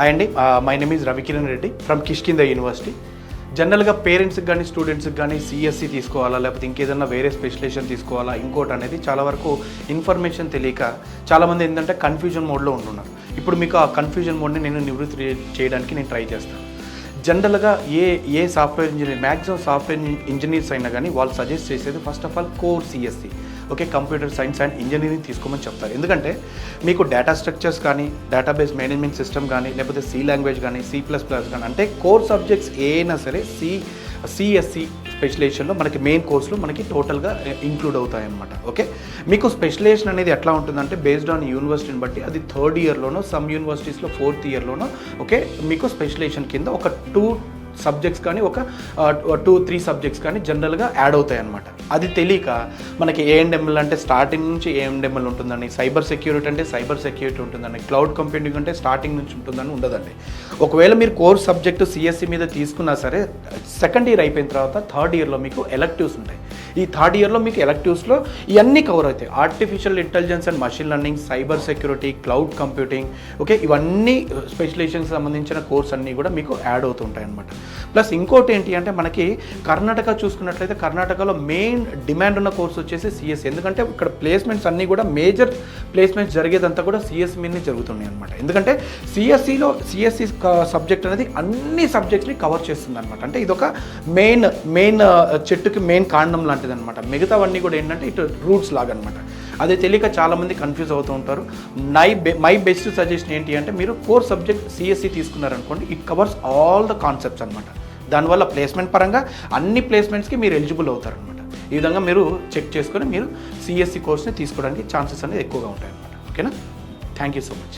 Hi అండి, my name is Ravikiran Reddy from Kishkindha university. జనరల్గా పేరెంట్స్కి కానీ స్టూడెంట్స్కి కానీ సిఎస్సి తీసుకోవాలా లేకపోతే ఇంకేదన్నా వేరే స్పెషలైజేషన్ తీసుకోవాలా ఇంకోటి అనేది చాలా వరకు ఇన్ఫర్మేషన్ తెలియక చాలామంది ఏంటంటే కన్ఫ్యూజన్ మోడ్లో ఉంటున్నారు. ఇప్పుడు మీకు ఆ కన్ఫ్యూజన్ మోడ్ని నేను నివృత్తి చేయడానికి నేను ట్రై చేస్తాను. జనరల్గా ఏ software engineer maximum software engineers అయినా కానీ వాళ్ళు సజెస్ట్ చేసేది first of all core CSC, okay, computer science and engineering తీసుకోమని చెప్తారు. ఎందుకంటే మీకు డేటా స్ట్రక్చర్స్ కానీ డేటాబేస్ మేనేజ్మెంట్ సిస్టమ్ కానీ లేకపోతే సి లాంగ్వేజ్ కానీ C++ కానీ అంటే కోర్ సబ్జెక్ట్స్ ఏ అయినా సరే సిఎస్సి స్పెషలైజేషన్లో మనకి మెయిన్ కోర్సులు మనకి టోటల్గా ఇంక్లూడ్ అవుతాయన్నమాట. ఓకే, మీకు స్పెషలైజేషన్ అనేది ఎట్లా ఉంటుందంటే బేస్డ్ ఆన్ యూనివర్సిటీని బట్టి అది 3rd ఇయర్లోనో సమ్ యూనివర్సిటీస్లో 4th ఇయర్లోనో ఓకే మీకు స్పెషలైజేషన్ కింద ఒక 2 సబ్జెక్ట్స్ కానీ ఒక 2-3 సబ్జెక్ట్స్ కానీ జనరల్గా యాడ్ అవుతాయి అన్నమాట. అది తెలియక మనకి A&ML అంటే స్టార్టింగ్ నుంచి A&ML ఉంటుందని, సైబర్ సెక్యూరిటీ అంటే సైబర్ సెక్యూరిటీ ఉంటుందని, క్లౌడ్ కంప్యూటింగ్ అంటే స్టార్టింగ్ నుంచి ఉంటుందని ఉండదండి. ఒకవేళ మీరు కోర్స్ సబ్జెక్టు సిఎస్సి మీద తీసుకున్నా సరే 2nd ఇయర్ అయిపోయిన తర్వాత 3rd ఇయర్లో మీకు ఎలెక్టివ్స్ ఉంటాయి. ఈ 3rd ఇయర్లో మీకు ఎలెక్టివ్స్లో ఇవన్నీ కవర్ అవుతాయి. Artificial intelligence and machine learning, cyber security, cloud computing, okay, ఇవన్నీ స్పెషలైజేషన్కి సంబంధించిన కోర్స్ అన్నీ కూడా మీకు యాడ్ అవుతుంటాయి అన్నమాట. ప్లస్ ఇంకోటి ఏంటి అంటే మనకి కర్ణాటక చూసుకున్నట్లయితే కర్ణాటకలో మెయిన్ డిమాండ్ ఉన్న కోర్స్ వచ్చేసి సిఎస్సి. ఎందుకంటే ఇక్కడ ప్లేస్మెంట్స్ అన్నీ కూడా మేజర్ ప్లేస్మెంట్స్ జరిగేదంతా కూడా సిఎస్సి మీదనే జరుగుతున్నాయి అనమాట. ఎందుకంటే సిఎస్సి సబ్జెక్ట్ అనేది అన్ని సబ్జెక్ట్స్ని కవర్ చేస్తుంది అనమాట. అంటే ఇదొక మెయిన్ చెట్టుకి మెయిన్ కాండం లాంటిది అనమాట. మిగతావన్నీ కూడా ఏంటంటే ఇటు రూట్స్ లాగా అనమాట. అదే తెలియక చాలామంది కన్ఫ్యూజ్ అవుతూ ఉంటారు. మై బెస్ట్ సజెషన్ ఏంటి అంటే మీరు కోర్ సబ్జెక్ట్ సిఎస్సి తీసుకున్నారనుకోండి, it covers all the concepts అనమాట. దానివల్ల ప్లేస్మెంట్ పరంగా అన్ని ప్లేస్మెంట్స్కి మీరు ఎలిజిబుల్ అవుతారనమాట. ఈ విధంగా మీరు చెక్ చేసుకొని మీరు సిఎస్సి కోర్స్ని తీసుకోవడానికి ఛాన్సెస్ అనేది ఎక్కువగా ఉంటాయి అనమాట. ఓకేనా, థ్యాంక్ యూ సో మచ్.